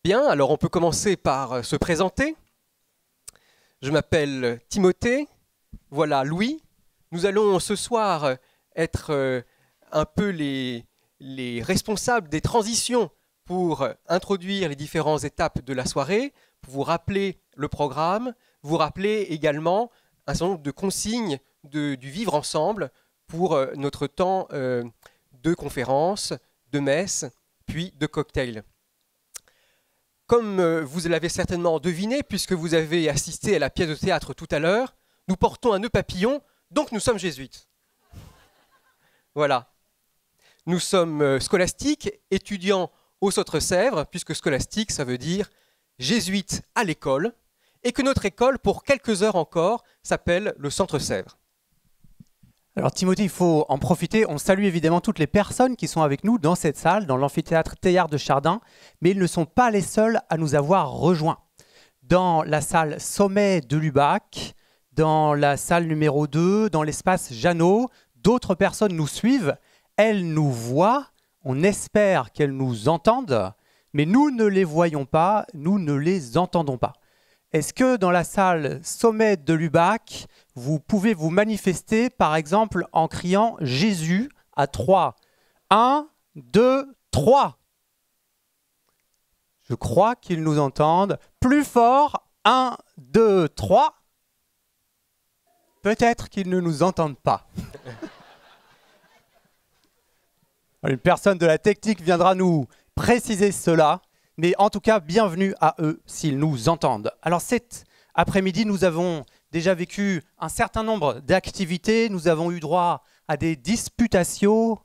Bien, alors on peut commencer par se présenter. Je m'appelle Timothée, voilà Louis. Nous allons ce soir être un peu les responsables des transitions pour introduire les différentes étapes de la soirée, pour vous rappeler le programme, vous rappeler également un certain nombre de consignes du vivre ensemble pour notre temps de conférence, de messe, puis de cocktail. Comme vous l'avez certainement deviné, puisque vous avez assisté à la pièce de théâtre tout à l'heure, nous portons un nœud papillon, donc nous sommes jésuites. Voilà. Nous sommes scolastiques, étudiants au Centre-Sèvres, puisque scolastique, ça veut dire jésuites à l'école, et que notre école, pour quelques heures encore, s'appelle le Centre-Sèvres. Alors Timothée, il faut en profiter. On salue évidemment toutes les personnes qui sont avec nous dans cette salle, dans l'amphithéâtre Teilhard de Chardin, mais ils ne sont pas les seuls à nous avoir rejoints. Dans la salle Sommet de Lubac, dans la salle numéro 2, dans l'espace Jeannot, d'autres personnes nous suivent. Elles nous voient, on espère qu'elles nous entendent, mais nous ne les voyons pas, nous ne les entendons pas. Est-ce que dans la salle Sommet de Lubac, vous pouvez vous manifester, par exemple, en criant « Jésus » à 3. 1, 2, 3. Je crois qu'ils nous entendent. Plus fort. 1, 2, 3. Peut-être qu'ils ne nous entendent pas. Une personne de la technique viendra nous préciser cela. Mais en tout cas, bienvenue à eux s'ils nous entendent. Alors cet après-midi, nous avons déjà vécu un certain nombre d'activités. Nous avons eu droit à des disputations,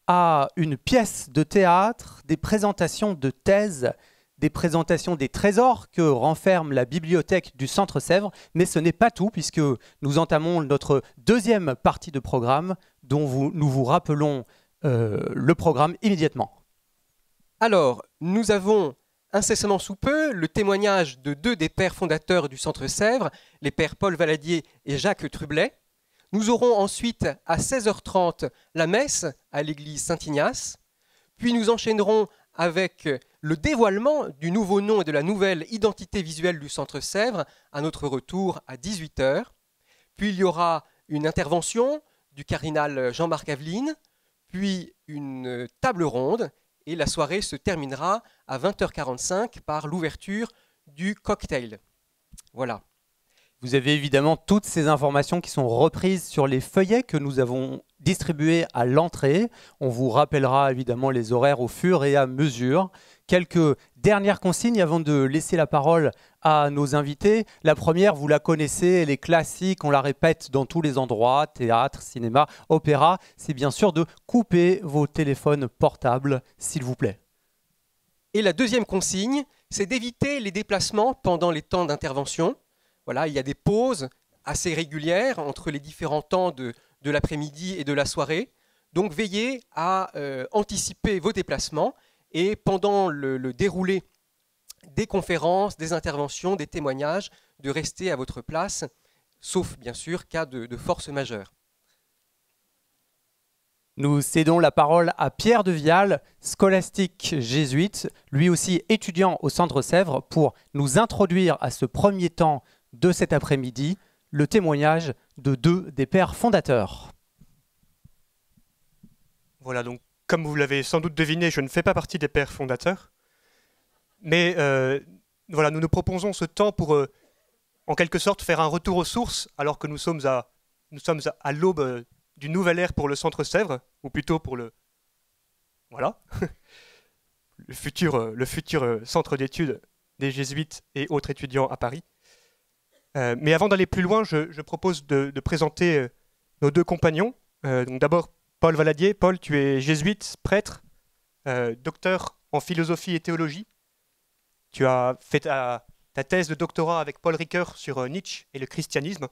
à une pièce de théâtre, des présentations de thèses, des présentations des trésors que renferme la bibliothèque du Centre-Sèvres. Mais ce n'est pas tout, puisque nous entamons notre deuxième partie de programme, dont nous vous rappelons le programme immédiatement. Alors, nous avons incessamment sous peu le témoignage de deux des pères fondateurs du Centre-Sèvres, les pères Paul Valadier et Jacques Trublet. Nous aurons ensuite à 16h30 la messe à l'église Saint-Ignace, puis nous enchaînerons avec le dévoilement du nouveau nom et de la nouvelle identité visuelle du Centre-Sèvres à notre retour à 18h. Puis il y aura une intervention du cardinal Jean-Marc Aveline, puis une table ronde, et la soirée se terminera à 20h45 par l'ouverture du cocktail. Voilà. Vous avez évidemment toutes ces informations qui sont reprises sur les feuillets que nous avons distribués à l'entrée. On vous rappellera évidemment les horaires au fur et à mesure. Quelques dernières consignes avant de laisser la parole à nos invités. La première, vous la connaissez, elle est classique, on la répète dans tous les endroits, théâtre, cinéma, opéra. C'est bien sûr de couper vos téléphones portables, s'il vous plaît. Et la deuxième consigne, c'est d'éviter les déplacements pendant les temps d'intervention. Voilà, il y a des pauses assez régulières entre les différents temps de l'après-midi et de la soirée. Donc veillez à anticiper vos déplacements et pendant le déroulé des conférences, des interventions, des témoignages, de rester à votre place, sauf bien sûr cas de force majeure. Nous cédons la parole à Pierre de Vial, scolastique jésuite, lui aussi étudiant au Centre-Sèvres, pour nous introduire à ce premier temps de cet après-midi, le témoignage de deux des pères fondateurs. Voilà, donc comme vous l'avez sans doute deviné, je ne fais pas partie des pères fondateurs. Mais voilà, nous nous proposons ce temps pour, en quelque sorte, faire un retour aux sources, alors que nous sommes à l'aube d'une nouvelle ère pour le Centre-Sèvres, ou plutôt pour le futur centre d'études des jésuites et autres étudiants à Paris. Mais avant d'aller plus loin, je propose de présenter nos deux compagnons. Donc d'abord, Paul Valadier. Paul, tu es jésuite, prêtre, docteur en philosophie et théologie. Tu as fait ta thèse de doctorat avec Paul Ricoeur sur Nietzsche et le christianisme.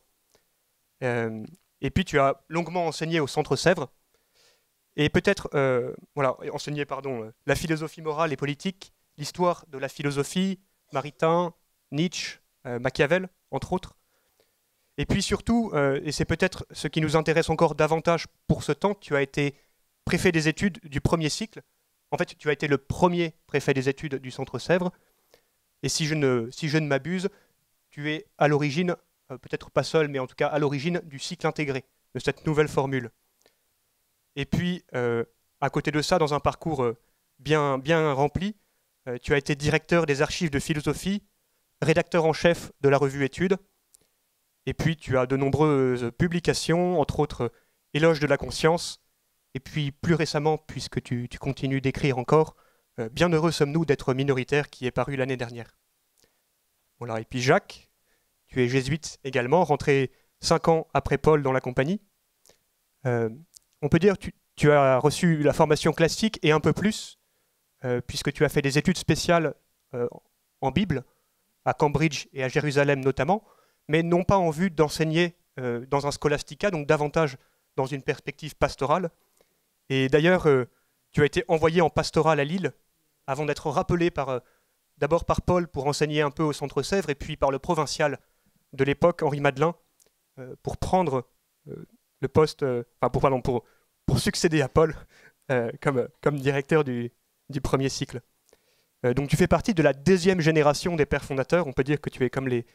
Et puis tu as longuement enseigné au Centre-Sèvres. Et peut-être enseigné la philosophie morale et politique, l'histoire de la philosophie, Maritain, Nietzsche, Machiavel, entre autres. Et puis surtout, et c'est peut-être ce qui nous intéresse encore davantage pour ce temps, tu as été préfet des études du premier cycle. En fait, tu as été le premier préfet des études du Centre-Sèvres. Et si je ne m'abuse, tu es à l'origine, peut-être pas seul, mais en tout cas à l'origine du cycle intégré, de cette nouvelle formule. Et puis, à côté de ça, dans un parcours bien rempli, tu as été directeur des archives de philosophie, rédacteur en chef de la revue Études, et puis tu as de nombreuses publications, entre autres Éloge de la conscience, et puis plus récemment, puisque tu continues d'écrire encore, Bien heureux sommes-nous d'être minoritaires, qui est paru l'année dernière. Voilà. Et puis Jacques, tu es jésuite également, rentré 5 ans après Paul dans la compagnie. On peut dire que tu as reçu la formation classique et un peu plus, puisque tu as fait des études spéciales en Bible, à Cambridge et à Jérusalem notamment, mais non pas en vue d'enseigner dans un scholastica, donc davantage dans une perspective pastorale. Et d'ailleurs, tu as été envoyé en pastoral à Lille, avant d'être rappelé d'abord par Paul pour enseigner un peu au Centre Sèvres, et puis par le provincial de l'époque, Henri Madelin, pour prendre le poste, pour succéder à Paul comme directeur du premier cycle. Donc tu fais partie de la 2e génération des pères fondateurs. On peut dire que tu es comme les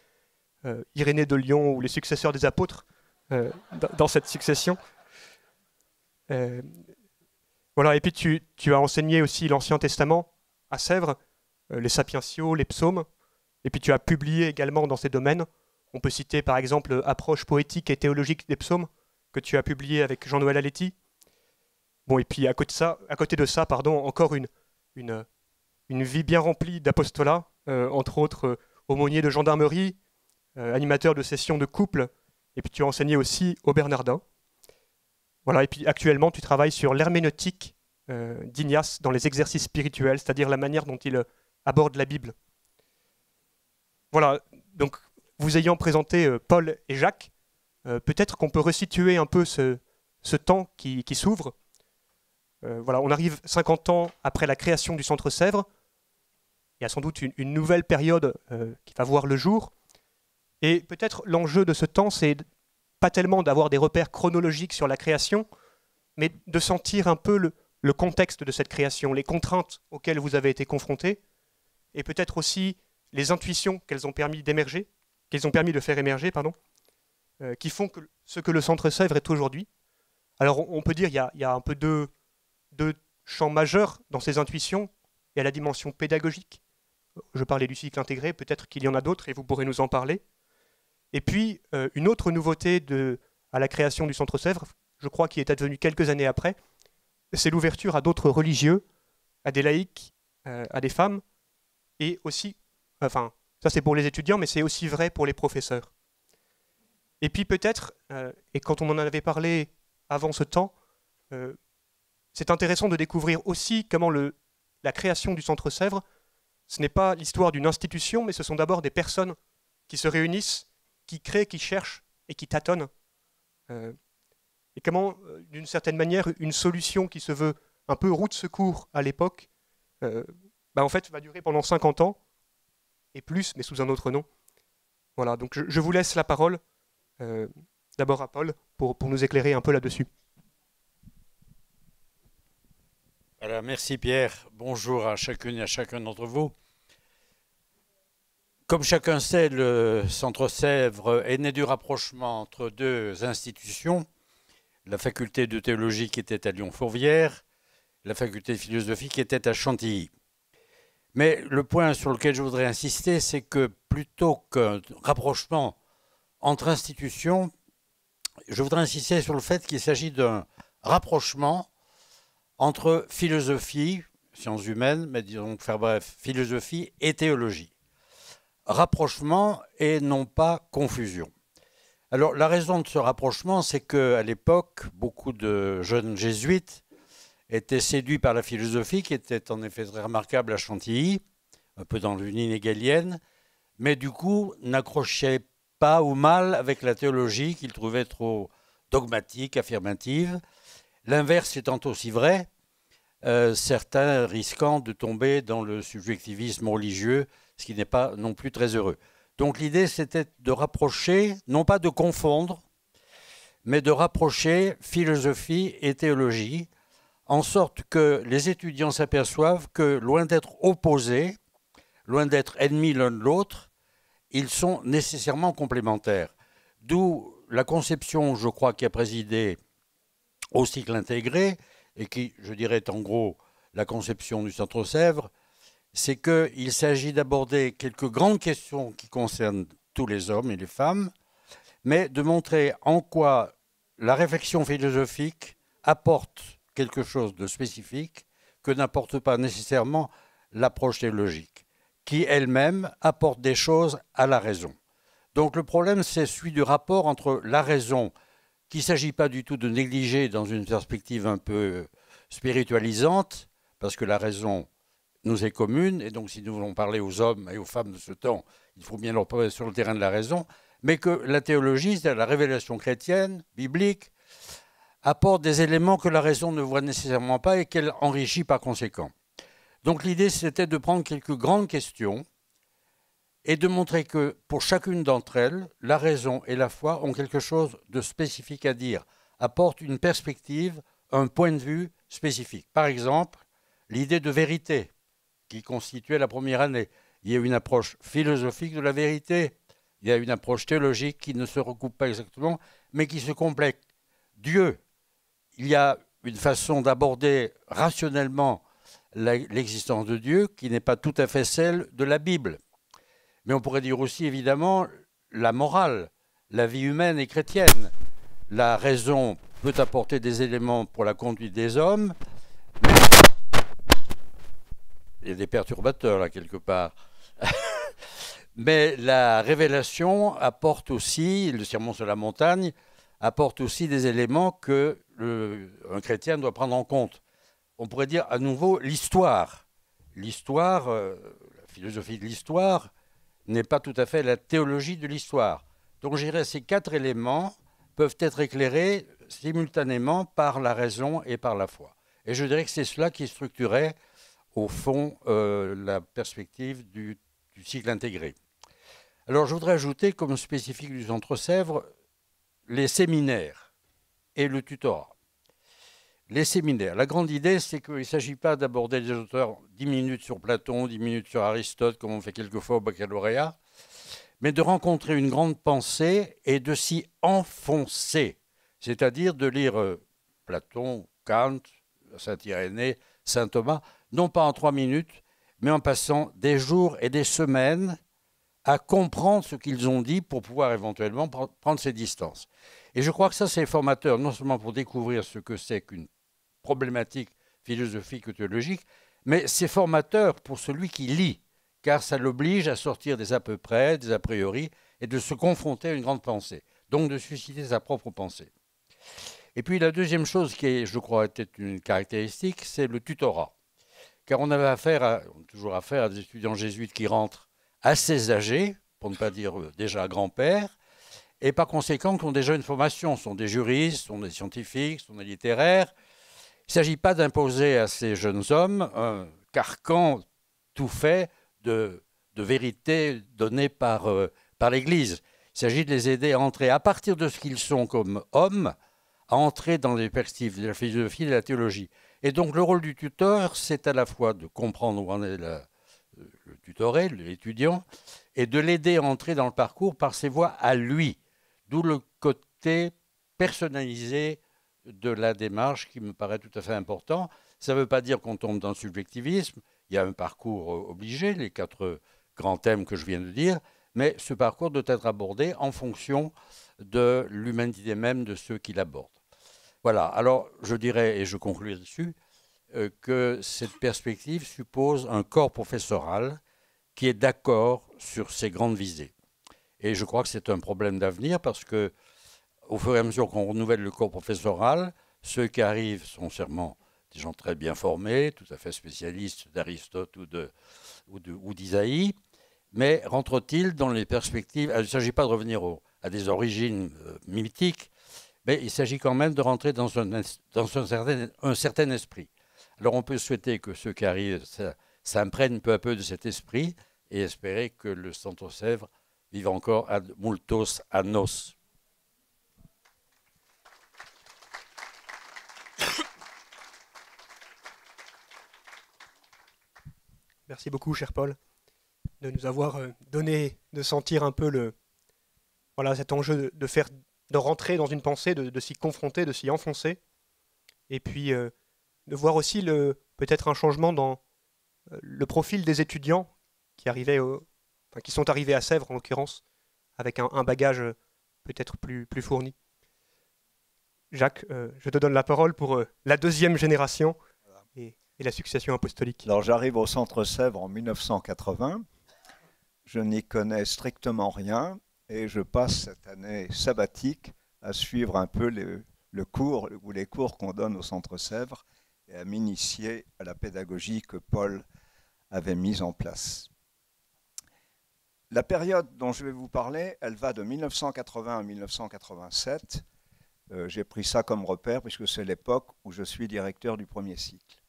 Irénée de Lyon ou les successeurs des apôtres dans cette succession. Voilà, et puis tu as enseigné aussi l'Ancien Testament à Sèvres, les Sapientiaux, les psaumes, et puis tu as publié également dans ces domaines. On peut citer par exemple Approche poétique et théologique des psaumes, que tu as publié avec Jean-Noël Aletti. Bon, et puis à côté de ça, encore une vie bien remplie d'apostolat, entre autres aumônier de gendarmerie, animateur de sessions de couple, et puis tu as enseigné aussi au Bernardin. Voilà, et puis actuellement, tu travailles sur l'herméneutique d'Ignace dans les exercices spirituels, c'est-à-dire la manière dont il aborde la Bible. Voilà, donc vous ayant présenté Paul et Jacques, peut-être qu'on peut resituer un peu ce temps qui s'ouvre. Voilà, on arrive 50 ans après la création du Centre Sèvres. Il y a sans doute une nouvelle période qui va voir le jour. Et peut-être l'enjeu de ce temps, c'est pas tellement d'avoir des repères chronologiques sur la création, mais de sentir un peu le contexte de cette création, les contraintes auxquelles vous avez été confrontés, et peut-être aussi les intuitions qu'elles ont permis d'émerger, de faire émerger, qui font que ce que le Centre Sèvres est aujourd'hui. Alors on peut dire qu'il y a un peu deux champs majeurs dans ces intuitions. Il y a la dimension pédagogique. Je parlais du cycle intégré, peut-être qu'il y en a d'autres et vous pourrez nous en parler. Et puis, une autre nouveauté à la création du Centre Sèvres, je crois qui est advenue quelques années après, c'est l'ouverture à d'autres religieux, à des laïcs, à des femmes, et aussi, enfin, ça c'est pour les étudiants, mais c'est aussi vrai pour les professeurs. Et puis peut-être, et quand on en avait parlé avant ce temps, c'est intéressant de découvrir aussi comment la création du Centre Sèvres, ce n'est pas l'histoire d'une institution, mais ce sont d'abord des personnes qui se réunissent, qui créent, qui cherchent et qui tâtonnent. Et comment, d'une certaine manière, une solution qui se veut un peu roue de secours à l'époque, en fait, va durer pendant 50 ans, et plus, mais sous un autre nom. Voilà, donc je vous laisse la parole, d'abord à Paul, pour nous éclairer un peu là-dessus. Alors, merci Pierre, bonjour à chacune et à chacun d'entre vous. Comme chacun sait, le Centre Sèvres est né du rapprochement entre deux institutions, la faculté de théologie qui était à Lyon-Fourvière, la faculté de philosophie qui était à Chantilly. Mais le point sur lequel je voudrais insister, c'est que plutôt qu'un rapprochement entre institutions, je voudrais insister sur le fait qu'il s'agit d'un rapprochement entre philosophie, sciences humaines, mais disons faire bref, philosophie et théologie. Rapprochement et non pas confusion. Alors la raison de ce rapprochement, c'est qu'à l'époque, beaucoup de jeunes jésuites étaient séduits par la philosophie, qui était en effet très remarquable à Chantilly, un peu dans l'Union hégélienne, mais du coup n'accrochaient pas ou mal avec la théologie qu'ils trouvaient trop dogmatique, affirmative. L'inverse étant aussi vrai, certains risquant de tomber dans le subjectivisme religieux, ce qui n'est pas non plus très heureux. Donc l'idée, c'était de rapprocher, non pas de confondre, mais de rapprocher philosophie et théologie, en sorte que les étudiants s'aperçoivent que, loin d'être opposés, loin d'être ennemis l'un de l'autre, ils sont nécessairement complémentaires. D'où la conception, je crois, qui a présidé au cycle intégré, et qui, je dirais, est en gros la conception du Centre Sèvres, c'est qu'il s'agit d'aborder quelques grandes questions qui concernent tous les hommes et les femmes, mais de montrer en quoi la réflexion philosophique apporte quelque chose de spécifique que n'apporte pas nécessairement l'approche théologique, qui elle-même apporte des choses à la raison. Donc le problème, c'est celui du rapport entre la raison, qu'il ne s'agit pas du tout de négliger dans une perspective un peu spiritualisante, parce que la raison nous est commune, et donc si nous voulons parler aux hommes et aux femmes de ce temps, il faut bien leur parler sur le terrain de la raison, mais que la théologie, c'est-à-dire la révélation chrétienne, biblique, apporte des éléments que la raison ne voit nécessairement pas et qu'elle enrichit par conséquent. Donc l'idée, c'était de prendre quelques grandes questions et de montrer que pour chacune d'entre elles, la raison et la foi ont quelque chose de spécifique à dire, apportent une perspective, un point de vue spécifique. Par exemple, l'idée de vérité qui constituait la première année. Il y a une approche philosophique de la vérité, il y a une approche théologique qui ne se recoupe pas exactement, mais qui se complète. Dieu, il y a une façon d'aborder rationnellement l'existence de Dieu qui n'est pas tout à fait celle de la Bible. Mais on pourrait dire aussi, évidemment, la morale, la vie humaine et chrétienne. La raison peut apporter des éléments pour la conduite des hommes. Il y a des perturbateurs, là, quelque part. Mais la révélation apporte aussi, le sermon sur la montagne, apporte aussi des éléments que un chrétien doit prendre en compte. On pourrait dire à nouveau l'histoire. L'histoire, la philosophie de l'histoire, n'est pas tout à fait la théologie de l'histoire. Donc je dirais ces quatre éléments peuvent être éclairés simultanément par la raison et par la foi. Et je dirais que c'est cela qui structurait, au fond, la perspective du cycle intégré. Alors je voudrais ajouter, comme spécifique du Centre Sèvres, les séminaires et le tutorat. Les séminaires. La grande idée, c'est qu'il ne s'agit pas d'aborder les auteurs 10 minutes sur Platon, 10 minutes sur Aristote, comme on fait quelquefois au baccalauréat, mais de rencontrer une grande pensée et de s'y enfoncer, c'est-à-dire de lire Platon, Kant, Saint-Irénée, Saint Thomas, non pas en 3 minutes, mais en passant des jours et des semaines à comprendre ce qu'ils ont dit pour pouvoir éventuellement prendre ses distances. Et je crois que ça, c'est formateur, non seulement pour découvrir ce que c'est qu'une problématique philosophique ou théologique, mais c'est formateur pour celui qui lit, car ça l'oblige à sortir des à peu près, des a priori, et de se confronter à une grande pensée, donc de susciter sa propre pensée. Et puis la deuxième chose qui, est, je crois, était une caractéristique, c'est le tutorat. Car on avait toujours affaire à des étudiants jésuites qui rentrent assez âgés, pour ne pas dire déjà grands-pères, et par conséquent qui ont déjà une formation, sont des juristes, sont des scientifiques, sont des littéraires. Il ne s'agit pas d'imposer à ces jeunes hommes un carcan tout fait de vérité donnée par l'Église. Il s'agit de les aider à entrer, à partir de ce qu'ils sont comme hommes, à entrer dans les perspectives de la philosophie et de la théologie. Et donc le rôle du tuteur, c'est à la fois de comprendre où en est le tutoré, l'étudiant, et de l'aider à entrer dans le parcours par ses voies à lui. D'où le côté personnalisé de la démarche qui me paraît tout à fait important. Ça ne veut pas dire qu'on tombe dans le subjectivisme. Il y a un parcours obligé, les 4 grands thèmes que je viens de dire, mais ce parcours doit être abordé en fonction de l'humanité même de ceux qui l'abordent. Voilà, alors je dirais, et je conclurai dessus, que cette perspective suppose un corps professoral qui est d'accord sur ces grandes visées. Et je crois que c'est un problème d'avenir parce que, au fur et à mesure qu'on renouvelle le corps professoral, ceux qui arrivent sont sûrement des gens très bien formés, tout à fait spécialistes d'Aristote ou d'Isaïe, mais rentrent-ils dans les perspectives. Il ne s'agit pas de revenir à des origines mythiques, mais il s'agit quand même de rentrer dans un certain esprit. Alors on peut souhaiter que ceux qui arrivent s'imprègnent peu à peu de cet esprit et espérer que le Centre Sèvres vive encore ad multos annos. Merci beaucoup, cher Paul. de nous avoir donné, de sentir un peu cet enjeu de rentrer dans une pensée, de s'y confronter, de s'y enfoncer, et puis de voir aussi peut-être un changement dans le profil des étudiants qui sont arrivés à Sèvres en l'occurrence, avec un bagage peut-être plus fourni. Jacques, je te donne la parole pour la deuxième génération et la succession apostolique. Alors j'arrive au Centre Sèvres en 1980, je n'y connais strictement rien et je passe cette année sabbatique à suivre un peu le cours ou les cours qu'on donne au Centre Sèvres et à m'initier à la pédagogie que Paul avait mise en place. La période dont je vais vous parler, elle va de 1980 à 1987. J'ai pris ça comme repère puisque c'est l'époque où je suis directeur du premier cycle.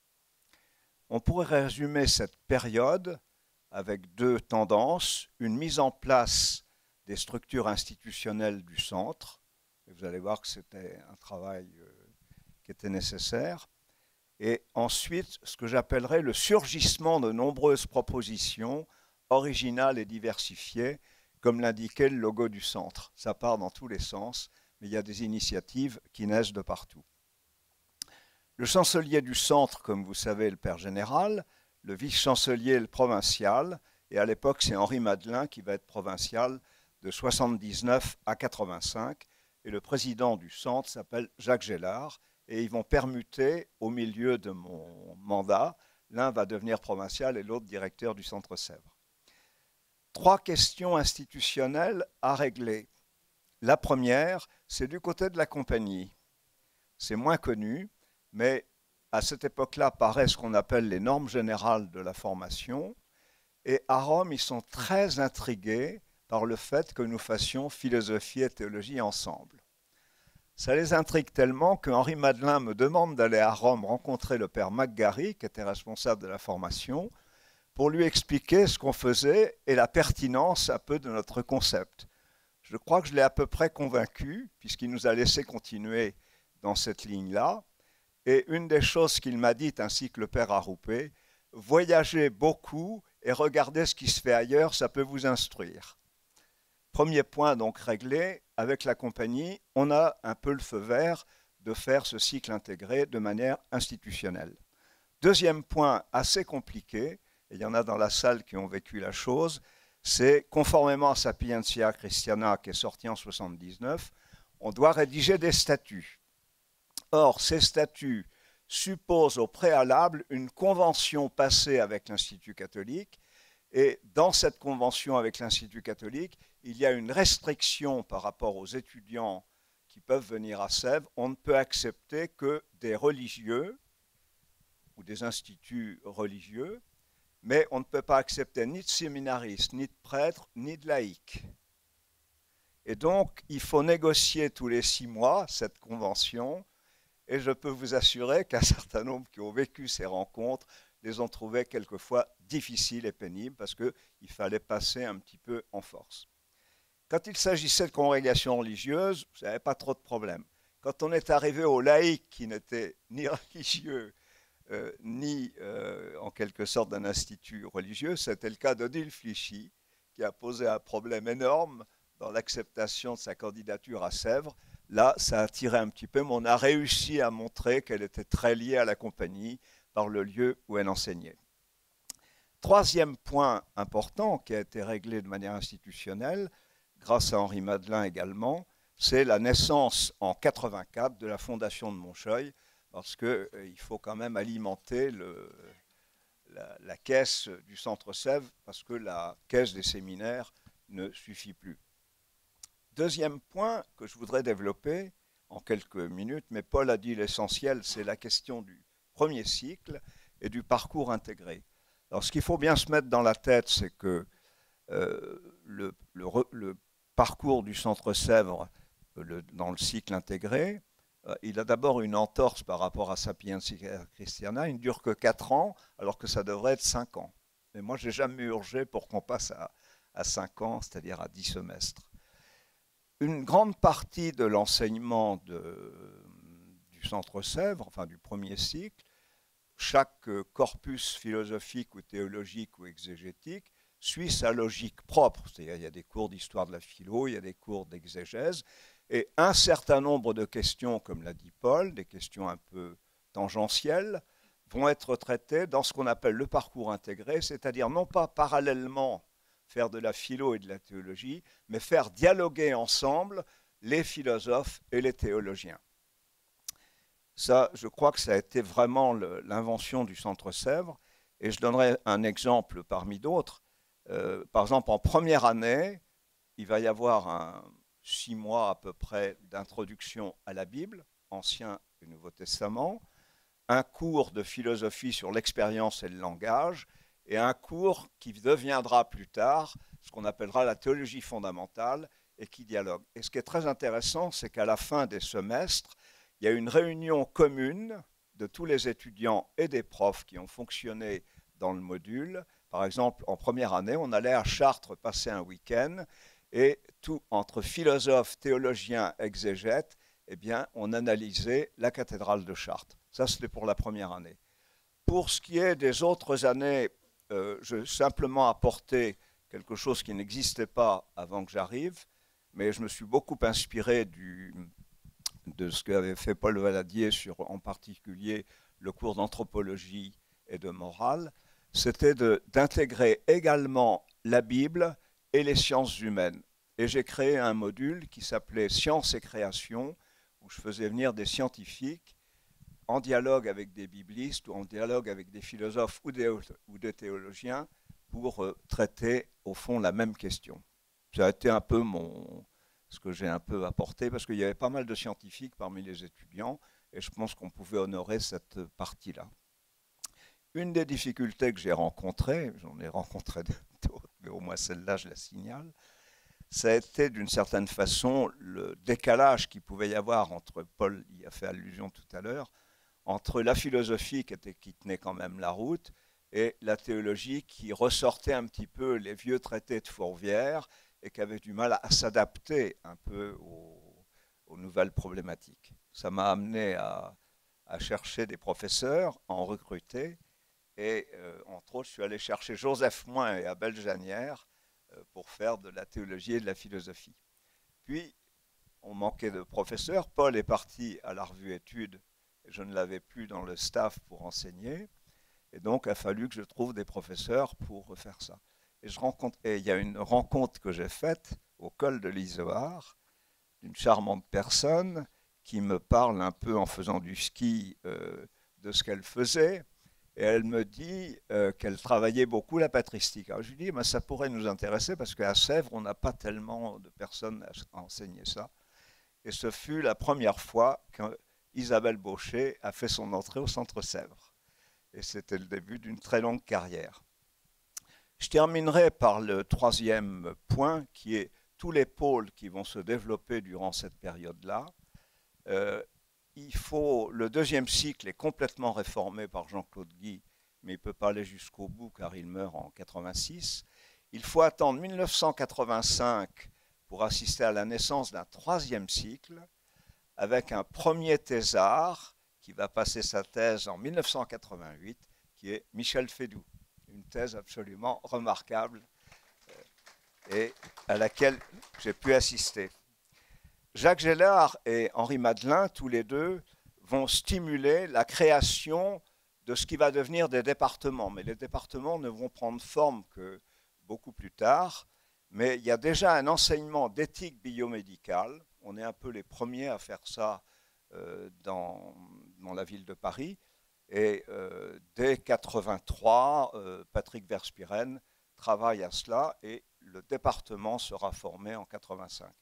On pourrait résumer cette période avec deux tendances, une mise en place des structures institutionnelles du centre, et vous allez voir que c'était un travail qui était nécessaire, et ensuite ce que j'appellerais le surgissement de nombreuses propositions originales et diversifiées, comme l'indiquait le logo du centre. Ça part dans tous les sens, mais il y a des initiatives qui naissent de partout. Le chancelier du centre, comme vous savez, est le père général, le vice-chancelier est le provincial, et à l'époque c'est Henri Madelin qui va être provincial de 79 à 85, et le président du centre s'appelle Jacques Gélard, et ils vont permuter au milieu de mon mandat, l'un va devenir provincial et l'autre directeur du Centre Sèvres. Trois questions institutionnelles à régler. La première, c'est du côté de la compagnie. C'est moins connu, mais à cette époque-là paraît ce qu'on appelle les normes générales de la formation. Et à Rome, ils sont très intrigués par le fait que nous fassions philosophie et théologie ensemble. Ça les intrigue tellement que Henri Madelin me demande d'aller à Rome rencontrer le père McGarry, qui était responsable de la formation, pour lui expliquer ce qu'on faisait et la pertinence un peu de notre concept. Je crois que je l'ai à peu près convaincu, puisqu'il nous a laissé continuer dans cette ligne-là. Et une des choses qu'il m'a dites, ainsi que le père Arroupé, voyagez beaucoup et regardez ce qui se fait ailleurs, ça peut vous instruire. Premier point donc réglé, avec la compagnie, on a un peu le feu vert de faire ce cycle intégré de manière institutionnelle. Deuxième point assez compliqué, et il y en a dans la salle qui ont vécu la chose, c'est conformément à Sapientia Christiana qui est sorti en 1979, on doit rédiger des statuts. Or, ces statuts supposent au préalable une convention passée avec l'Institut catholique, et dans cette convention avec l'Institut catholique, il y a une restriction par rapport aux étudiants qui peuvent venir à Sèvres. On ne peut accepter que des religieux ou des instituts religieux, mais on ne peut pas accepter ni de séminaristes, ni de prêtres, ni de laïcs. Et donc, il faut négocier tous les 6 mois cette convention, et je peux vous assurer qu'un certain nombre qui ont vécu ces rencontres les ont trouvées quelquefois difficiles et pénibles, parce qu'il fallait passer un petit peu en force. Quand il s'agissait de congrégations religieuses, vous n'avez pas trop de problèmes. Quand on est arrivé aux laïcs qui n'étaient ni religieux, ni en quelque sorte d'un institut religieux, c'était le cas d'Odile Flichy, qui a posé un problème énorme dans l'acceptation de sa candidature à Sèvres. Là, ça a tiré un petit peu, mais on a réussi à montrer qu'elle était très liée à la compagnie par le lieu où elle enseignait. Troisième point important qui a été réglé de manière institutionnelle, grâce à Henri Madelin également, c'est la naissance en 1984 de la Fondation de Moncheuil, parce qu'il faut quand même alimenter la caisse du Centre Sèvres, parce que la caisse des séminaires ne suffit plus. Deuxième point que je voudrais développer en quelques minutes, mais Paul a dit l'essentiel, c'est la question du premier cycle et du parcours intégré. Alors ce qu'il faut bien se mettre dans la tête, c'est que le parcours du Centre Sèvres dans le cycle intégré, il a d'abord une entorse par rapport à Sapientia Christiana, il ne dure que 4 ans, alors que ça devrait être 5 ans. Mais moi, je n'ai jamais urgé pour qu'on passe à 5 ans, c'est-à-dire à 10 semestres. Une grande partie de l'enseignement du Centre Sèvres, enfin du premier cycle, chaque corpus philosophique ou théologique ou exégétique, suit sa logique propre. C'est-à-dire, il y a des cours d'histoire de la philo, il y a des cours d'exégèse, et un certain nombre de questions, comme l'a dit Paul, des questions un peu tangentielles, vont être traitées dans ce qu'on appelle le parcours intégré, c'est-à-dire non pas parallèlement faire de la philo et de la théologie, mais faire dialoguer ensemble les philosophes et les théologiens. Ça, je crois que ça a été vraiment l'invention du Centre Sèvres, et je donnerai un exemple parmi d'autres. Par exemple, en première année, il va y avoir 6 mois à peu près d'introduction à la Bible, Ancien et Nouveau Testament, un cours de philosophie sur l'expérience et le langage, et un cours qui deviendra plus tard ce qu'on appellera la théologie fondamentale et qui dialogue. Et ce qui est très intéressant, c'est qu'à la fin des semestres, il y a une réunion commune de tous les étudiants et des profs qui ont fonctionné dans le module. Par exemple, en première année, on allait à Chartres passer un week-end et tout entre philosophes, théologiens, exégètes, eh bien, on analysait la cathédrale de Chartres. Ça, c'était pour la première année. Pour ce qui est des autres années, je vais simplement apporter quelque chose qui n'existait pas avant que j'arrive, mais je me suis beaucoup inspiré de ce qu'avait fait Paul Valadier sur, en particulier, le cours d'anthropologie et de morale. C'était d'intégrer également la Bible et les sciences humaines. Et j'ai créé un module qui s'appelait Sciences et création, où je faisais venir des scientifiques en dialogue avec des biblistes ou en dialogue avec des philosophes ou des théologiens pour traiter au fond la même question. Ça a été un peu ce que j'ai un peu apporté parce qu'il y avait pas mal de scientifiques parmi les étudiants et je pense qu'on pouvait honorer cette partie-là. Une des difficultés que j'ai rencontrées, j'en ai rencontré d'autres, mais au moins celle-là je la signale, ça a été d'une certaine façon le décalage qu'il pouvait y avoir entre, Paul y a fait allusion tout à l'heure, entre la philosophie qui tenait quand même la route et la théologie qui ressortait un petit peu les vieux traités de Fourvière et qui avait du mal à s'adapter un peu aux nouvelles problématiques. Ça m'a amené à chercher des professeurs, à en recruter et entre autres je suis allé chercher Joseph Moin et Abel Janière pour faire de la théologie et de la philosophie. Puis on manquait de professeurs, Paul est parti à la revue Études, je ne l'avais plus dans le staff pour enseigner, et donc il a fallu que je trouve des professeurs pour faire ça. Et il y a une rencontre que j'ai faite au col de l'Izoard, d'une charmante personne qui me parle un peu en faisant du ski de ce qu'elle faisait, et elle me dit qu'elle travaillait beaucoup la patristique. Alors je lui dis, ben, ça pourrait nous intéresser parce qu'à Sèvres, on n'a pas tellement de personnes à enseigner ça. Et ce fut la première fois qu'Isabelle Baucher a fait son entrée au Centre Sèvres. Et c'était le début d'une très longue carrière. Je terminerai par le troisième point, qui est tous les pôles qui vont se développer durant cette période-là. Le deuxième cycle est complètement réformé par Jean-Claude Guy, mais il ne peut pas aller jusqu'au bout car il meurt en 86. Il faut attendre 1985 pour assister à la naissance d'un troisième cycle, avec un premier thésard qui va passer sa thèse en 1988, qui est Michel Fédoux. Une thèse absolument remarquable et à laquelle j'ai pu assister. Jacques Gellard et Henri Madelin, tous les deux, vont stimuler la création de ce qui va devenir des départements. Mais les départements ne vont prendre forme que beaucoup plus tard. Mais il y a déjà un enseignement d'éthique biomédicale. On est un peu les premiers à faire ça dans la ville de Paris. Et dès 1983, Patrick Verspiren travaille à cela et le département sera formé en 1985.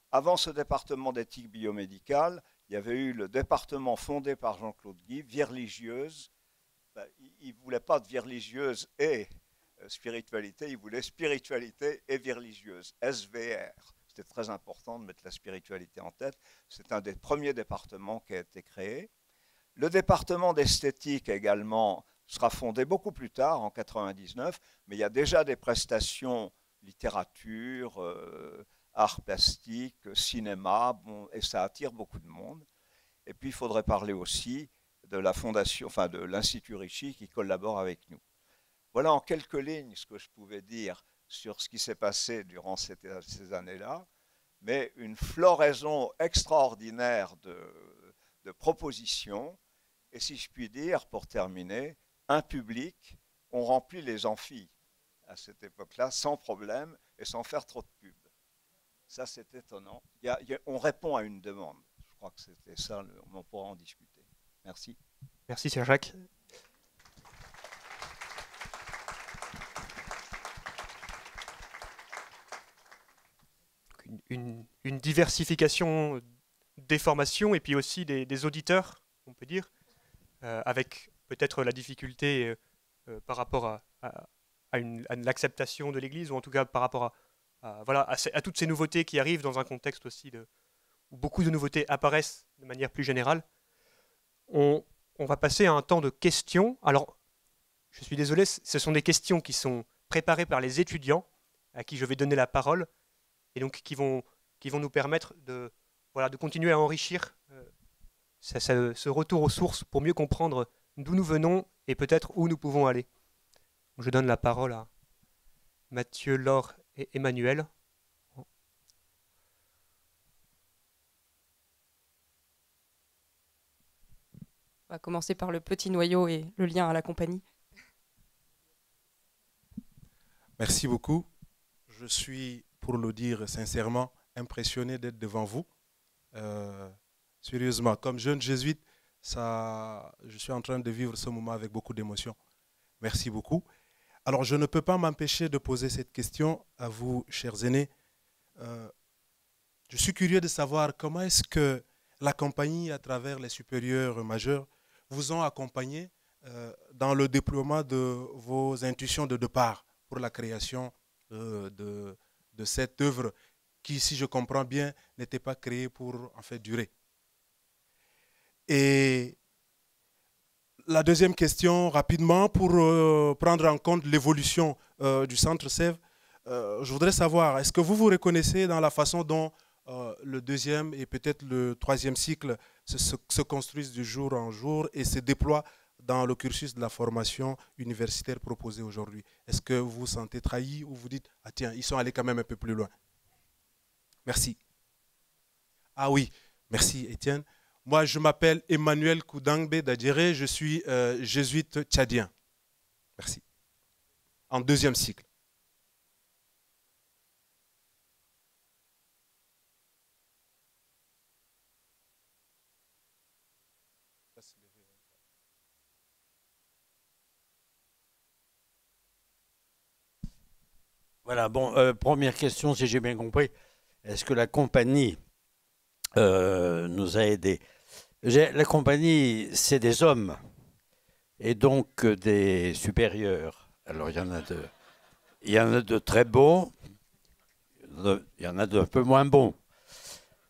Avant ce département d'éthique biomédicale, il y avait eu le département fondé par Jean-Claude Guy, vie religieuse. Il ne voulait pas de vie religieuse et spiritualité, il voulait spiritualité et vie religieuse, SVR. C'était très important de mettre la spiritualité en tête. C'est un des premiers départements qui a été créé. Le département d'esthétique également sera fondé beaucoup plus tard, en 1999, mais il y a déjà des prestations littérature, art plastique, cinéma, bon, et ça attire beaucoup de monde. Et puis il faudrait parler aussi de la fondation, enfin de l'Institut Ricci qui collabore avec nous. Voilà en quelques lignes ce que je pouvais dire sur ce qui s'est passé durant ces années-là, mais une floraison extraordinaire de propositions, et si je puis dire, pour terminer, un public, on remplit les amphis à cette époque-là sans problème et sans faire trop de pub. Ça, c'est étonnant. On répond à une demande. Je crois que c'était ça, on pourra en discuter. Merci. Merci, cher Jacques. Une diversification des formations et puis aussi des auditeurs, on peut dire, avec peut-être la difficulté par rapport à l'acceptation de l'Église, ou en tout cas par rapport voilà, à toutes ces nouveautés qui arrivent dans un contexte aussi où beaucoup de nouveautés apparaissent de manière plus générale. On va passer à un temps de questions. Alors, je suis désolé, ce sont des questions qui sont préparées par les étudiants à qui je vais donner la parole et donc qui vont nous permettre de continuer à enrichir ce retour aux sources pour mieux comprendre d'où nous venons et peut-être où nous pouvons aller. Je donne la parole à Mathieu, Laure et Emmanuel. On va commencer par le petit noyau et le lien à la compagnie. Merci beaucoup. Je suis, pour le dire sincèrement, impressionné d'être devant vous. Sérieusement, comme jeune jésuite, je suis en train de vivre ce moment avec beaucoup d'émotion. Merci beaucoup. Alors, je ne peux pas m'empêcher de poser cette question à vous, chers aînés. Je suis curieux de savoir comment est-ce que la compagnie, à travers les supérieurs majeurs, vous ont accompagné dans le déploiement de vos intuitions de départ pour la création de cette œuvre qui, si je comprends bien, n'était pas créée pour en fait durer. Et la deuxième question, rapidement, pour prendre en compte l'évolution du Centre Sèvres, je voudrais savoir, est-ce que vous vous reconnaissez dans la façon dont le deuxième et peut-être le troisième cycle se construisent du jour en jour et se déploient dans le cursus de la formation universitaire proposée aujourd'hui? Est-ce que vous vous sentez trahi ou vous dites, ah tiens, ils sont allés quand même un peu plus loin? Merci. Ah oui, merci Étienne. Moi, je m'appelle Emmanuel Koudangbe Dadjere, je suis jésuite tchadien. Merci. En deuxième cycle. Voilà, bon, première question, si j'ai bien compris. Est-ce que la compagnie nous a aidés? La compagnie, c'est des hommes et donc des supérieurs. Alors, il y en a de très bons, il y en a d'un peu moins bons.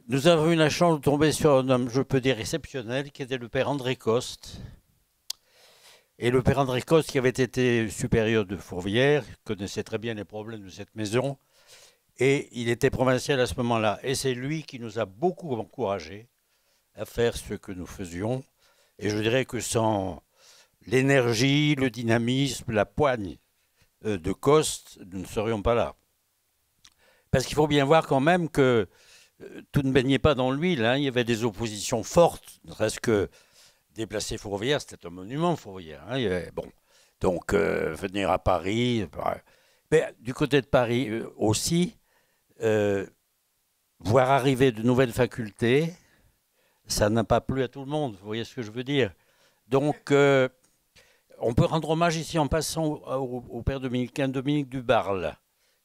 Nous avons eu la chance de tomber sur un homme, je peux dire, exceptionnel, qui était le père André Coste. Et le père André Coste, qui avait été supérieur de Fourvière, connaissait très bien les problèmes de cette maison, et il était provincial à ce moment-là. Et c'est lui qui nous a beaucoup encouragés à faire ce que nous faisions. Et je dirais que sans l'énergie, le dynamisme, la poigne de Coste, nous ne serions pas là. Parce qu'il faut bien voir quand même que tout ne baignait pas dans l'huile, hein. Il y avait des oppositions fortes, ne serait-ce que déplacer Fourvière, c'était un monument Fourvière. Hein. Il y avait, bon, donc venir à Paris, mais du côté de Paris aussi, voir arriver de nouvelles facultés, ça n'a pas plu à tout le monde, vous voyez ce que je veux dire. Donc, on peut rendre hommage ici en passant au père dominicain Dominique Dubarle,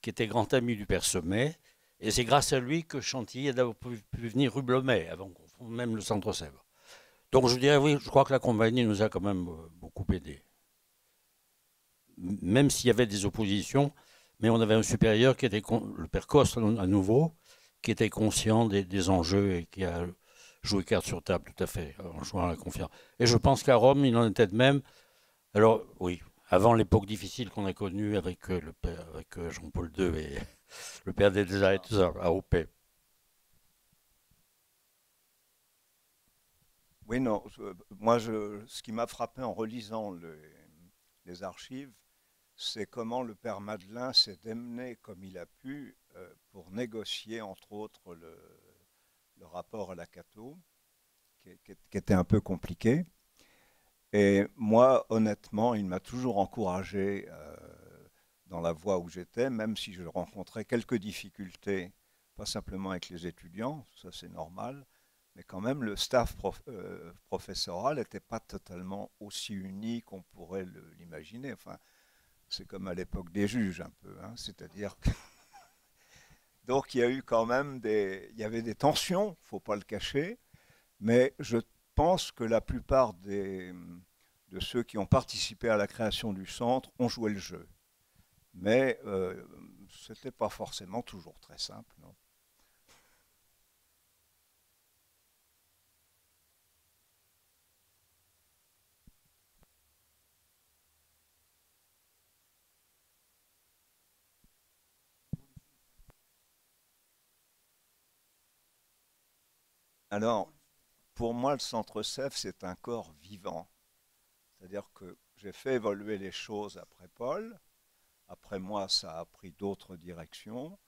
qui était grand ami du père Sommet, et c'est grâce à lui que Chantilly a pu venir rue Blomet, avant qu'on fonde même le Centre Sèvres. Donc je dirais, oui, je crois que la compagnie nous a quand même beaucoup aidés. Même s'il y avait des oppositions, mais on avait un supérieur qui était, le père Coste à nouveau, qui était conscient des enjeux et qui a joué carte sur table, tout à fait, en jouant à la confiance. Et je pense qu'à Rome, il en était de même. Alors, oui, avant l'époque difficile qu'on a connue avec Jean-Paul II et le père des Désarts et tout ça, à OP. Oui, non, moi, ce qui m'a frappé en relisant les archives, c'est comment le père Madelin s'est démené comme il a pu pour négocier, entre autres, le rapport à la Cato, qui était un peu compliqué. Et moi, honnêtement, il m'a toujours encouragé dans la voie où j'étais, même si je rencontrais quelques difficultés, pas simplement avec les étudiants, ça c'est normal, mais quand même le staff professoral n'était pas totalement aussi uni qu'on pourrait l'imaginer. Enfin, c'est comme à l'époque des juges un peu, hein, c'est-à-dire que donc il y a eu quand même il y avait des tensions, il ne faut pas le cacher, mais je pense que la plupart de ceux qui ont participé à la création du centre ont joué le jeu. Mais ce n'était pas forcément toujours très simple, non. Alors, pour moi, le centre CEF, c'est un corps vivant. C'est-à-dire que j'ai fait évoluer les choses après Paul. Après moi, ça a pris d'autres directions.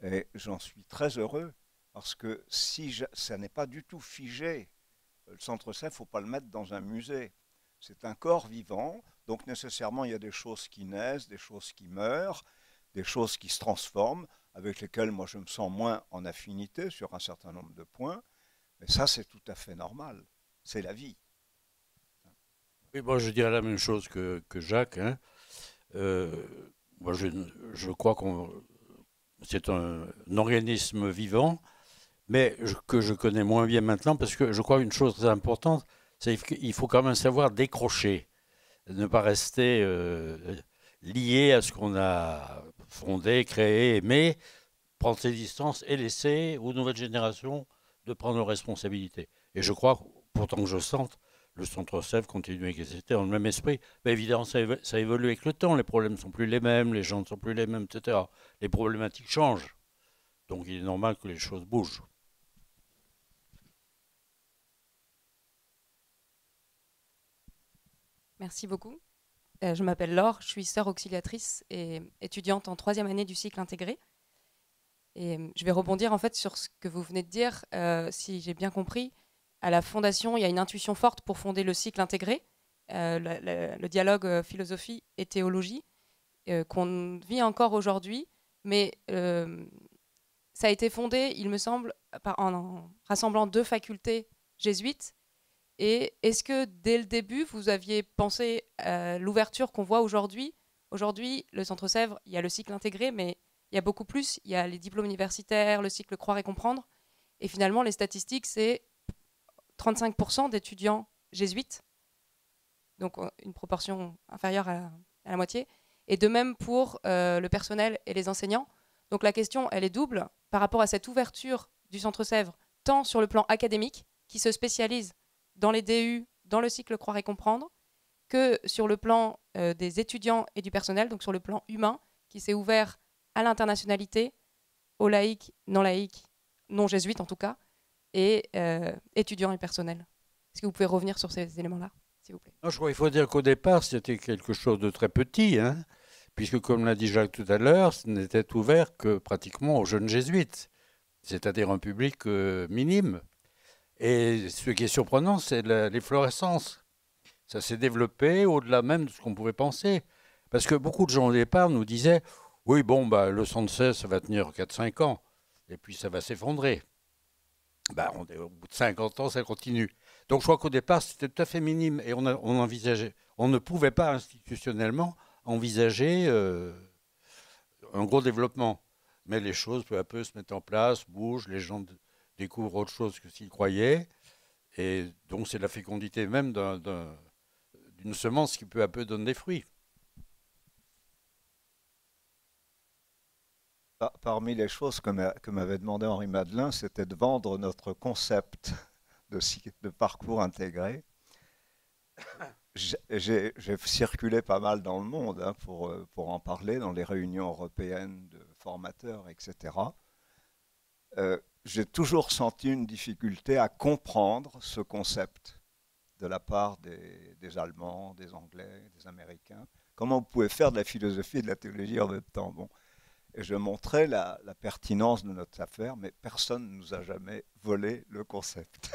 Et j'en suis très heureux. Parce que si ça n'est pas du tout figé, le centre CEF, il ne faut pas le mettre dans un musée. C'est un corps vivant. Donc nécessairement, il y a des choses qui naissent, des choses qui meurent, des choses qui se transforment, avec lesquelles moi je me sens moins en affinité sur un certain nombre de points. Mais ça, c'est tout à fait normal. C'est la vie. Oui, moi je dirais la même chose que Jacques, hein. Euh, Moi je crois qu'on c'est un organisme vivant, mais que je connais moins bien maintenant, parce que je crois une chose très importante, c'est qu'il faut quand même savoir décrocher, ne pas rester lié à ce qu'on a fondé, créé, mais prendre ses distances et laisser aux nouvelles générations de prendre leurs responsabilités. Et je crois, pourtant que je sente, le centre CEF continue à exister dans le même esprit. Mais évidemment, ça évolue avec le temps. Les problèmes ne sont plus les mêmes, les gens ne sont plus les mêmes, etc. Les problématiques changent. Donc il est normal que les choses bougent. Merci beaucoup. Je m'appelle Laure, je suis sœur auxiliatrice et étudiante en 3e année du cycle intégré. Et je vais rebondir en fait sur ce que vous venez de dire. Si j'ai bien compris, à la Fondation, il y a une intuition forte pour fonder le cycle intégré, le dialogue philosophie et théologie, qu'on vit encore aujourd'hui. Mais ça a été fondé, il me semble, en rassemblant 2 facultés jésuites. Et est-ce que dès le début, vous aviez pensé à l'ouverture qu'on voit aujourd'hui? Aujourd'hui, le Centre Sèvres, il y a le cycle intégré, mais il y a beaucoup plus. Il y a les diplômes universitaires, le cycle Croire et Comprendre. Et finalement, les statistiques, c'est 35% d'étudiants jésuites, donc une proportion inférieure à la moitié. Et de même pour le personnel et les enseignants. Donc la question, elle est double par rapport à cette ouverture du Centre Sèvres, tant sur le plan académique, qui se spécialise dans les DU, dans le cycle Croire et Comprendre, que sur le plan des étudiants et du personnel, donc sur le plan humain, qui s'est ouvert à l'internationalité, aux laïcs, non jésuites en tout cas, et étudiants et personnel. Est-ce que vous pouvez revenir sur ces éléments-là, s'il vous plaît? Non, je crois qu'il faut dire qu'au départ, c'était quelque chose de très petit, hein, puisque comme l'a dit Jacques tout à l'heure, ce n'était ouvert que pratiquement aux jeunes jésuites, c'est-à-dire un public minime. Et ce qui est surprenant, c'est l'efflorescence. Ça s'est développé au-delà même de ce qu'on pouvait penser. Parce que beaucoup de gens au départ nous disaient « Oui, bon, bah, le centre CEF, ça va tenir 4-5 ans, et puis ça va s'effondrer. » Bah, au bout de 50 ans, ça continue. Donc je crois qu'au départ, c'était tout à fait minime. Et on envisageait, on ne pouvait pas institutionnellement envisager un gros développement. Mais les choses, peu à peu, se mettent en place, bougent, les gens découvrent autre chose que s'ils croyaient. Et donc, c'est la fécondité même d'une semence qui peu à peu donne des fruits. Parmi les choses que m'avait demandé Henri Madelin, c'était de vendre notre concept de parcours intégré. J'ai circulé pas mal dans le monde hein, pour en parler, dans les réunions européennes de formateurs, etc. J'ai toujours senti une difficulté à comprendre ce concept de la part des Allemands, des Anglais, des Américains. comment vous pouvez faire de la philosophie et de la théologie en même temps? Bon. Et je montrais la pertinence de notre affaire, mais personne ne nous a jamais volé le concept.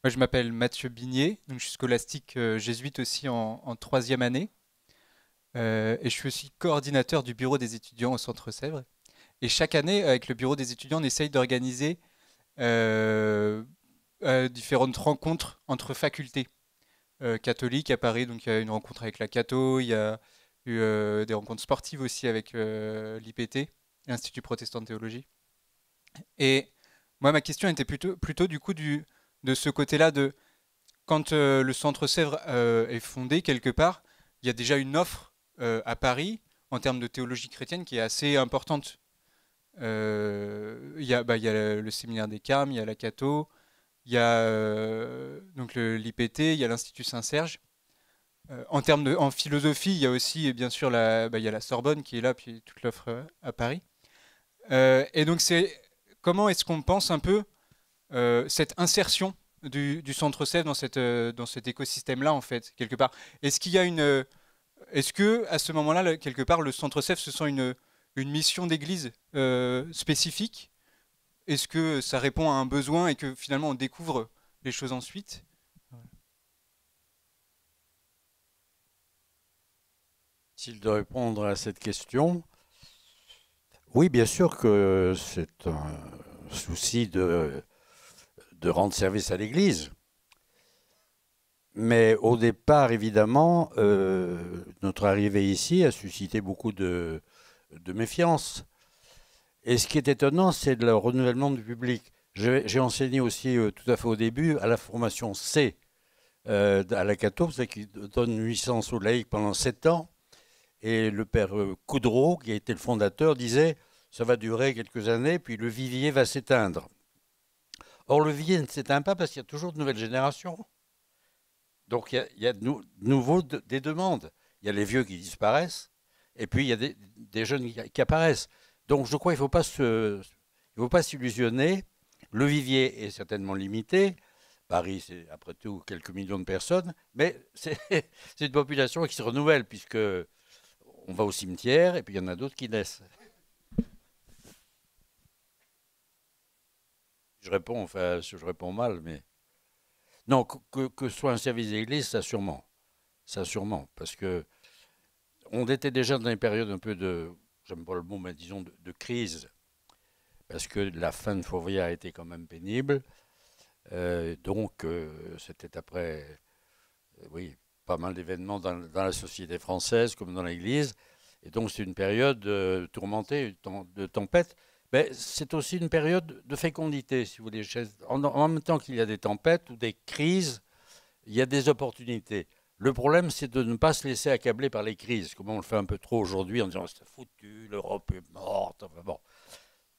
Moi, je m'appelle Mathieu Bignet, donc je suis scolastique jésuite aussi en troisième année. Et je suis aussi coordinateur du bureau des étudiants au Centre Sèvres. Et chaque année, avec le bureau des étudiants, on essaye d'organiser euh, différentes rencontres entre facultés catholiques à Paris. Donc il y a une rencontre avec la Catho, il y a eu des rencontres sportives aussi avec l'IPT, l'Institut protestant de théologie. Et moi, ma question était plutôt du coup de ce côté-là de quand le Centre Sèvres est fondé quelque part, il y a déjà une offre à Paris en termes de théologie chrétienne qui est assez importante. Il y a le séminaire des Carmes, il y a la Catho, il y a donc l'IPT, il y a l'Institut Saint-Serge. En philosophie, il y a aussi bien sûr il y a la Sorbonne qui est là, puis toute l'offre à Paris. Et donc comment est-ce qu'on pense un peu cette insertion du Centre Sèvres dans cet écosystème-là, en fait, quelque part. Est-ce qu'il y a est-ce que à ce moment-là, quelque part, le Centre Sèvres se sent une mission d'église spécifique? Est-ce que ça répond à un besoin et que finalement on découvre les choses ensuite? S'il doit répondre à cette question, oui, bien sûr que c'est un souci de rendre service à l'Église. Mais au départ, évidemment, notre arrivée ici a suscité beaucoup de méfiance. Et ce qui est étonnant, c'est le renouvellement du public. J'ai enseigné aussi tout à fait au début à la formation C à la Catho, qui donne une licence aux laïcs pendant 7 ans. Et le père Coudreau, qui a été le fondateur, disait « ça va durer quelques années, puis le vivier va s'éteindre ». Or, le vivier ne s'éteint pas parce qu'il y a toujours de nouvelles générations. Donc, il y a de nouveau des demandes. Il y a les vieux qui disparaissent, et puis il y a des jeunes qui apparaissent. Donc, je crois qu'il ne faut pas s'illusionner. Le vivier est certainement limité. Paris, c'est après tout quelques millions de personnes, mais c'est une population qui se renouvelle, puisque on va au cimetière, et puis il y en a d'autres qui naissent. Je réponds mal, mais... Non, que ce soit un service d'église, ça sûrement. Ça sûrement, parce que on était déjà dans une période un peu j'aime pas le mot, mais disons de crise, parce que la fin de Fourvière a été quand même pénible. Donc, c'était après, oui, pas mal d'événements dans la société française comme dans l'Église. Et donc, c'est une période tourmentée, de tempête. Mais c'est aussi une période de fécondité, si vous voulez. En même temps qu'il y a des tempêtes ou des crises, il y a des opportunités. Le problème, c'est de ne pas se laisser accabler par les crises, comme on le fait un peu trop aujourd'hui en disant « c'est foutu, l'Europe est morte ». Enfin bon,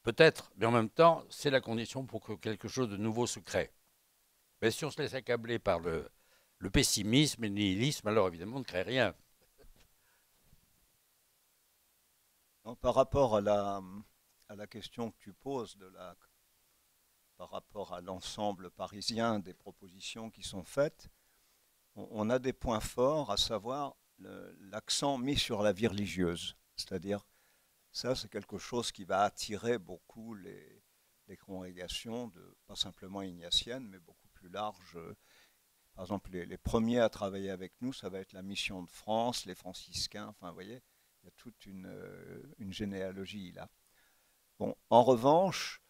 peut-être, mais en même temps, c'est la condition pour que quelque chose de nouveau se crée. Mais si on se laisse accabler par le pessimisme et le nihilisme, alors évidemment, on ne crée rien. Par rapport à la question que tu poses, par rapport à l'ensemble parisien des propositions qui sont faites, on a des points forts, à savoir l'accent mis sur la vie religieuse. C'est-à-dire, ça c'est quelque chose qui va attirer beaucoup les congrégations, pas simplement ignatiennes, mais beaucoup plus larges. Par exemple, les premiers à travailler avec nous, ça va être la Mission de France, les franciscains, enfin vous voyez, il y a toute une généalogie là. Bon, en revanche,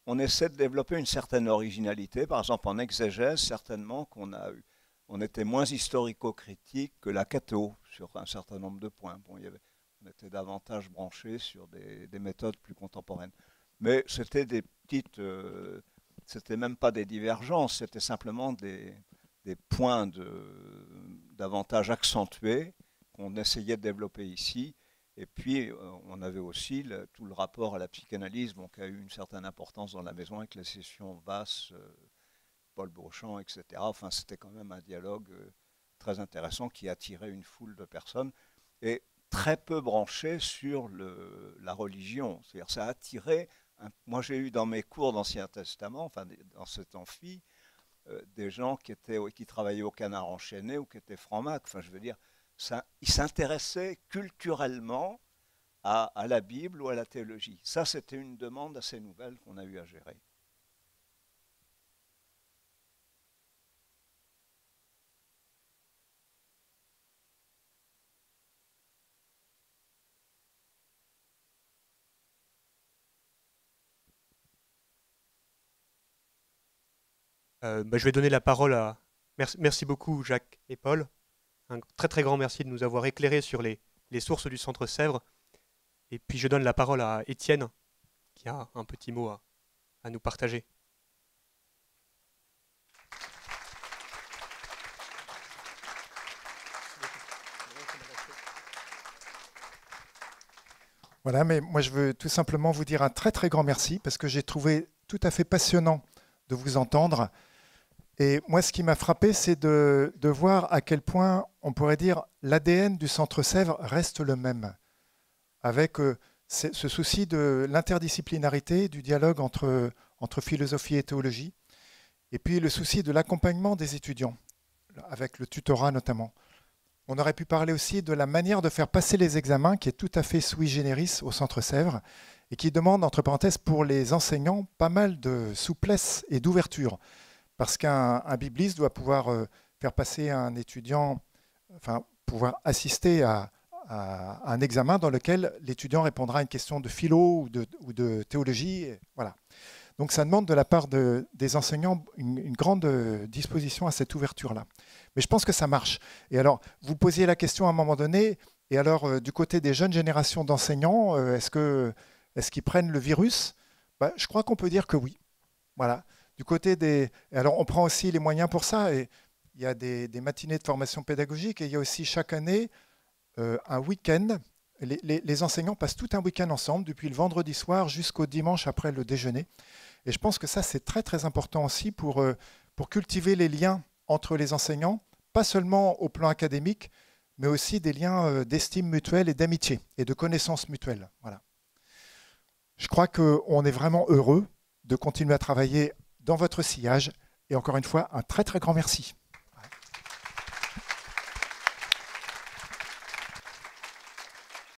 on essaie de développer une certaine originalité. Par exemple, en exégèse, certainement on était moins historico-critique que la Catho sur un certain nombre de points. Bon, on était davantage branché sur des méthodes plus contemporaines. Mais c'était des petites... c'était même pas des divergences, c'était simplement des points davantage accentués qu'on essayait de développer ici. Et puis, on avait aussi tout le rapport à la psychanalyse, qui a eu une certaine importance dans la maison avec les sessions Vasse, Paul Beauchamp, etc. Enfin, c'était quand même un dialogue très intéressant qui attirait une foule de personnes. Et très peu branché sur la religion. C'est-à-dire ça a attiré. Moi, j'ai eu dans mes cours d'Ancien Testament, enfin dans cet amphi, des gens qui travaillaient au Canard enchaîné ou qui étaient francs-macs. Enfin, je veux dire, ils s'intéressaient culturellement à la Bible ou à la théologie. Ça, c'était une demande assez nouvelle qu'on a eu à gérer. Je vais donner la parole à... Merci beaucoup Jacques et Paul. Un très très grand merci de nous avoir éclairés sur les sources du Centre Sèvres. Et puis je donne la parole à Étienne, qui a un petit mot à nous partager. Voilà, mais moi je veux tout simplement vous dire un très très grand merci parce que j'ai trouvé tout à fait passionnant de vous entendre. Et moi ce qui m'a frappé, c'est de voir à quel point, on pourrait dire, l'ADN du Centre Sèvres reste le même, avec ce souci de l'interdisciplinarité, du dialogue entre philosophie et théologie, et puis le souci de l'accompagnement des étudiants, avec le tutorat notamment. On aurait pu parler aussi de la manière de faire passer les examens, qui est tout à fait sui generis au Centre Sèvres, et qui demande, entre parenthèses, pour les enseignants, pas mal de souplesse et d'ouverture. Parce qu'un bibliste doit pouvoir faire passer un étudiant, enfin, pouvoir assister à un examen dans lequel l'étudiant répondra à une question de philo ou de théologie. Et voilà. Donc ça demande de la part des enseignants une grande disposition à cette ouverture-là. Mais je pense que ça marche. Et alors, vous posiez la question à un moment donné, et alors du côté des jeunes générations d'enseignants, est-ce qu'ils prennent le virus? Je crois qu'on peut dire que oui. Voilà. Du côté des... Alors on prend aussi les moyens pour ça. Et il y a des matinées de formation pédagogique et il y a aussi chaque année un week-end. Les enseignants passent tout un week-end ensemble, depuis le vendredi soir jusqu'au dimanche après le déjeuner. Et je pense que ça, c'est très très important aussi pour cultiver les liens entre les enseignants, pas seulement au plan académique, mais aussi des liens d'estime mutuelle et d'amitié et de connaissance mutuelle. Voilà. Je crois qu'on est vraiment heureux de continuer à travailler dans votre sillage. Et encore une fois, un très très grand merci.